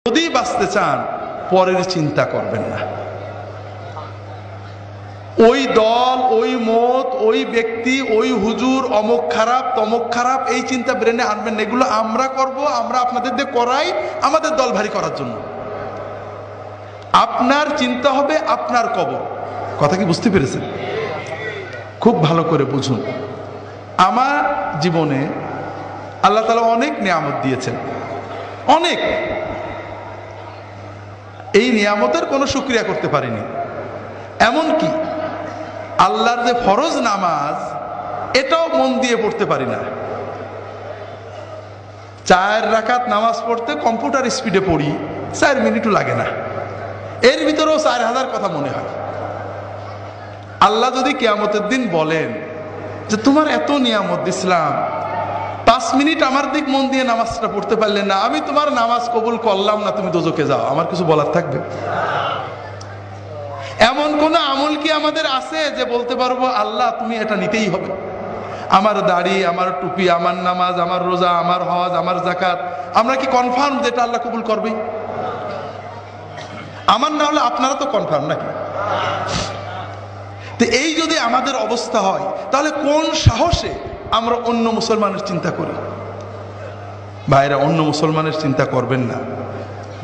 যদি বাঁচতে চান পরের চিন্তা করবেন না। ওই দল, ওই মত, ওই ব্যক্তি, ওই হুজুর অমুক খারাপ তমুক খারাপ, এই চিন্তা ব্রেনে আনবেন না। এগুলো আমরা করব, আমরা আপনাদের দিয়ে করাই আমাদের দল ভারী করার জন্য। আপনার চিন্তা হবে আপনার কবর। কথা কি বুঝতে পেরেছেন? খুব ভালো করে বুঝুন। আমার জীবনে আল্লাহ তাআলা অনেক নিয়ামত দিয়েছেন, অনেক। এই নিয়ামতের কোনো শুকরিয়া করতে পারিনি। এমনকি আল্লাহর যে ফরজ নামাজ, এটাও মন দিয়ে পড়তে পারি না। 4 রাকাত নামাজ পড়তে কম্পিউটার স্পিডে পড়ি, 4 মিনিটও লাগে না। এর ভিতরেও 4000 কথা মনে হয়। আল্লাহ যদি কিয়ামতের দিন বলেন যে তোমার এত নিয়ামত দিছিলাম, 5 মিনিট আমার দিক মন দিয়ে নামাজটা পড়তে পারলে না, আমি তোমার নামাজ কবুল করলাম না, তুমি দোজখে যাও, আমার কিছু বলার থাকবে? এমন কোন আমল কি আমাদের আছে যে বলতে পারবো আল্লাহ তুমি এটা নিতেই হবে? আমার দাড়ি, আমার টুপি, আমার নামাজ, আমার রোজা, আমার হজ, আমার যাকাত, আমরা কি কনফার্ম যে এটা আল্লাহ কবুল করবে? আমার না হলে আপনারা তো কনফার্ম নাকি? তো এই যদি আমাদের অবস্থা হয়, তাহলে কোন সাহসে আমরা অন্য মুসলমানের চিন্তা করি? ভাইরা, অন্য মুসলমানের চিন্তা করবেন না।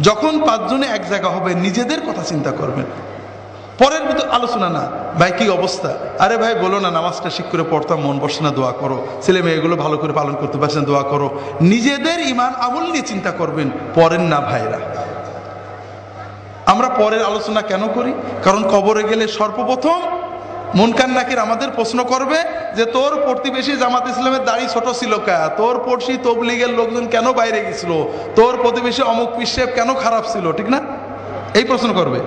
যখন 5 জনে এক জায়গা হবে, নিজেদের কথা চিন্তা করবেন, পরের ভিতর আলোচনা না। ভাই কি অবস্থা? আরে ভাই বলো না, নামাজটা ঠিক করে পড়তাম, মন বসে না, দোয়া করো। ছেলে মেয়েগুলো ভালো করে পালন করতে পারছে না, দোয়া করো। নিজেদের ঈমান আমল নিয়ে চিন্তা করবেন, পরের না। ভাইরা, আমরা পরের আলোচনা কেন করি? কারণ কবরে গেলে সর্বপ্রথম মুনকার নাকির আমাদের প্রশ্ন করবে যে তোর প্রতিবেশী জামাত ইসলামের দাড়ি ছোট ছিল কা, তোর পড়শি তবলিগের লোকজন কেন বাইরে গেছিল, তোর প্রতিবেশী অমুক পিসেব কেন খারাপ ছিল, ঠিক না? এই প্রশ্ন করবে।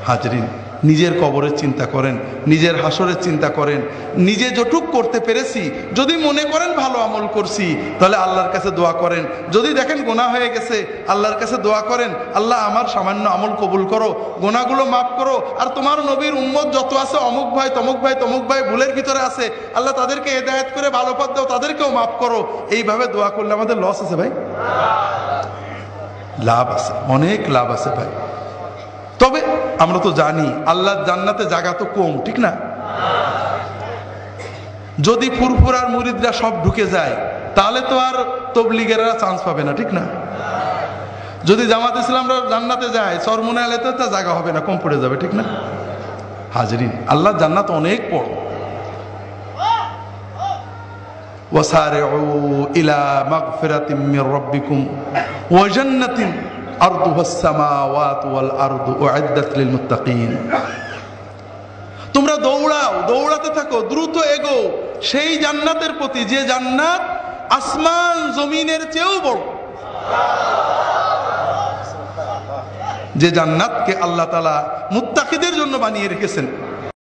হাজরিন, নিজের কবরের চিন্তা করেন, নিজের হাসরের চিন্তা করেন। নিজে যতটুক করতে পেরেছি, যদি মনে করেন ভালো আমল করছি, তাহলে আল্লাহর কাছে দোয়া করেন। যদি দেখেন গুনাহ হয়ে গেছে, আল্লাহর কাছে দোয়া করেন, আল্লাহ আমার সামান্য আমল কবুল করো, গুনাহগুলো মাফ করো। আর তোমার নবীর উম্মত যত আছে, অমুক ভাই তমুক ভাই তমুক ভাই ভুলের ভিতরে আছে, আল্লাহ তাদেরকে হেদায়েত করে ভালো পথ দাও, তাদেরকেও মাফ করো। এইভাবে দোয়া করলে আমাদের লস আছে ভাই? লাভ আছে, অনেক লাভ আছে ভাই। তবে আমরা তো জানি আল্লাহর জান্নাতে জায়গা তো কম, ঠিক না? যদি ফুরফুরার মুরিদরা সব ঢুকে যায়, তাহলে তো আর তবলিগেরা চান্স পাবে না, ঠিক না? যদি জামাত ইসলামরা জান্নাতে যায়, চরমুনা এলাতে তো জায়গা হবে না, কম পড়ে যাবে, ঠিক না? হাজরিন, আল্লাহর জান্নাত অনেক বড়। ওয়াসারিউ ইলা মাগফিরাতিম মির রাব্বিকুম ওয়া জান্নাতিন আরদুহাস সামাওয়াতু ওয়াল আরদু উইদ্দাত লিল মুত্তাকিন। তোমরা দৌড়াও, দৌড়াতে থাকো, দ্রুত এগো সেই জান্নাতের প্রতি, যে জান্নাত আসমান জমিনের চেয়েও বড়। যে জান্নাতকে আল্লাহ তাআলা মুত্তাকিদের জন্য বানিয়ে রেখেছেন।